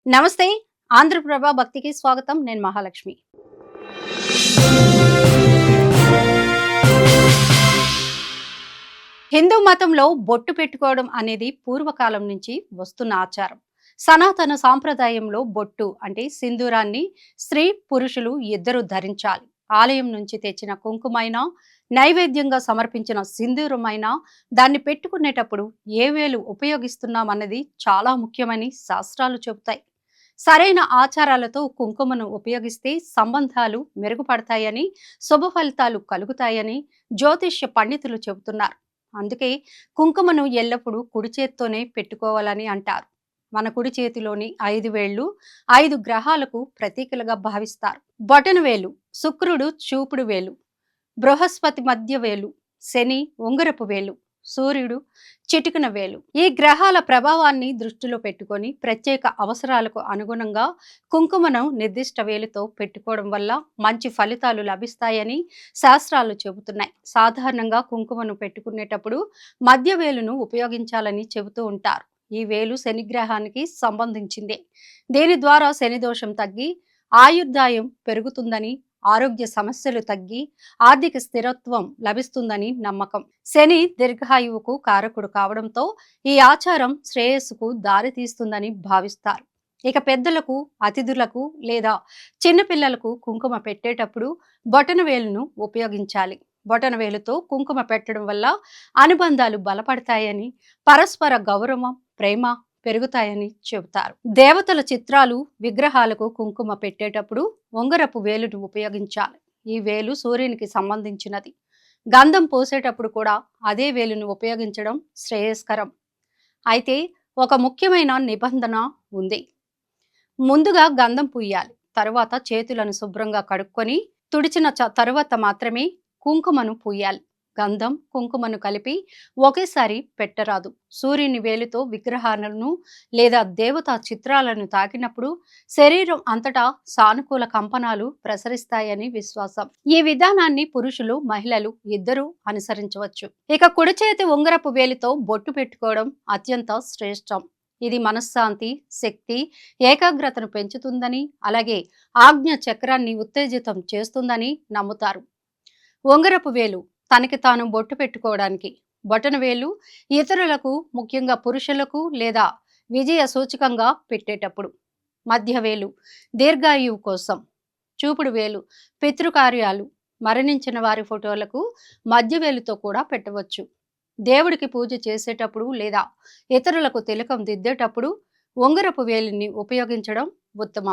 నమస్తే. ఆంధ్రప్రభ భక్తికి స్వాగతం. నేను మహాలక్ష్మి. హిందూ మతంలో బొట్టు పెట్టుకోవడం అనేది పూర్వకాలం నుంచి వస్తున్న ఆచారం. సనాతన సాంప్రదాయంలో బొట్టు అంటే సింధూరాన్ని స్త్రీ, పురుషులు ఇద్దరూ ధరించాలి. ఆలయం నుంచి తెచ్చిన కుంకుమైనా, నైవేద్యంగా సమర్పించిన సింధూరమైనా దాన్ని పెట్టుకునేటప్పుడు ఏ వేలు ఉపయోగిస్తున్నామన్నది చాలా ముఖ్యమని శాస్త్రాలు చెబుతాయి. సరైన ఆచారాలతో కుంకుమను ఉపయోగిస్తే సంబంధాలు మెరుగుపడతాయని, శుభ ఫలితాలు కలుగుతాయని జ్యోతిష్య పండితులు చెబుతున్నారు. అందుకే కుంకుమను ఎల్లప్పుడూ కుడి చేత్తోనే పెట్టుకోవాలని అంటారు. మన కుడి చేతిలోని 5 వేళ్లు 5 గ్రహాలకు ప్రతీకలుగా భావిస్తారు. బొటన వేలు శుక్రుడు చూపుడు వేలు, బృహస్పతి మధ్య వేలు, శని ఉంగరపు వేలు, సూర్యుడు చిటికన వేలు. ఈ గ్రహాల ప్రభావాన్ని దృష్టిలో పెట్టుకొని ప్రత్యేక అవసరాలకు అనుగుణంగా కుంకుమను నిర్దిష్ట వేలుతో పెట్టుకోవడం వల్ల మంచి ఫలితాలు లభిస్తాయని శాస్త్రాలు చెబుతున్నాయి. సాధారణంగా కుంకుమను పెట్టుకునేటప్పుడు మధ్య వేలును ఉపయోగించాలని చెబుతూ ఉంటారు. ఈ వేలు శనిగ్రహానికి సంబంధించిందే. దీని ద్వారా శని దోషం తగ్గి ఆయుర్దాయం పెరుగుతుందని, ఆరోగ్య సమస్యలు తగ్గి ఆర్థిక స్థిరత్వం లభిస్తుందని నమ్మకం. శని దీర్ఘాయువుకు కారకుడు కావడంతో ఈ ఆచారం శ్రేయస్సుకు దారితీస్తుందని భావిస్తారు. ఇక పెద్దలకు, అతిథులకు లేదా చిన్నపిల్లలకు కుంకుమ పెట్టేటప్పుడు బొటన వేలును ఉపయోగించాలి. బొటన వేలుతో కుంకుమ పెట్టడం వల్ల అనుబంధాలు బలపడతాయని, పరస్పర గౌరవం, ప్రేమ పెరుగుతాయని చెబుతారు. దేవతల చిత్రాలు, విగ్రహాలకు కుంకుమ పెట్టేటప్పుడు ఉంగరపు వేలును ఉపయోగించాలి. ఈ వేలు సూర్యునికి సంబంధించినది. గంధం పోసేటప్పుడు కూడా అదే వేలును ఉపయోగించడం శ్రేయస్కరం. అయితే ఒక ముఖ్యమైన నిబంధన ఉంది. ముందుగా గంధం పూయాలి. తరువాత చేతులను శుభ్రంగా కడుక్కొని తుడిచిన తరువాత మాత్రమే కుంకుమను పూయాలి. గంధం, కుంకుమను కలిపి ఒకేసారి పెట్టరాదు. సూర్యుని వేలుతో విగ్రహాలను లేదా దేవతా చిత్రాలను తాకినప్పుడు శరీరం అంతటా సానుకూల కంపనాలు ప్రసరిస్తాయని విశ్వాసం. ఈ విధానాన్ని పురుషులు, మహిళలు ఇద్దరూ అనుసరించవచ్చు. ఇక కుడి చేతి ఉంగరపు వేలితో బొట్టు పెట్టుకోవడం అత్యంత శ్రేష్టం. ఇది మనశ్శాంతి, శక్తి, ఏకాగ్రతను పెంచుతుందని, అలాగే ఆజ్ఞ చక్రాన్ని ఉత్తేజితం చేస్తుందని నమ్ముతారు. ఉంగరపు వేలు తనకి తాను బొట్టు పెట్టుకోవడానికి, బొటన వేలు ఇతరులకు, ముఖ్యంగా పురుషులకు లేదా విజయ సూచకంగా పెట్టేటప్పుడు, మధ్య వేలు దీర్ఘాయువు కోసం, చూపుడు వేలు పితృకార్యాలు, మరణించిన వారి ఫోటోలకు మధ్య వేలుతో కూడా పెట్టవచ్చు. దేవుడికి పూజ చేసేటప్పుడు లేదా ఇతరులకు తిలకం దిద్దేటప్పుడు ఉంగరపు వేలిని ఉపయోగించడం ఉత్తమం.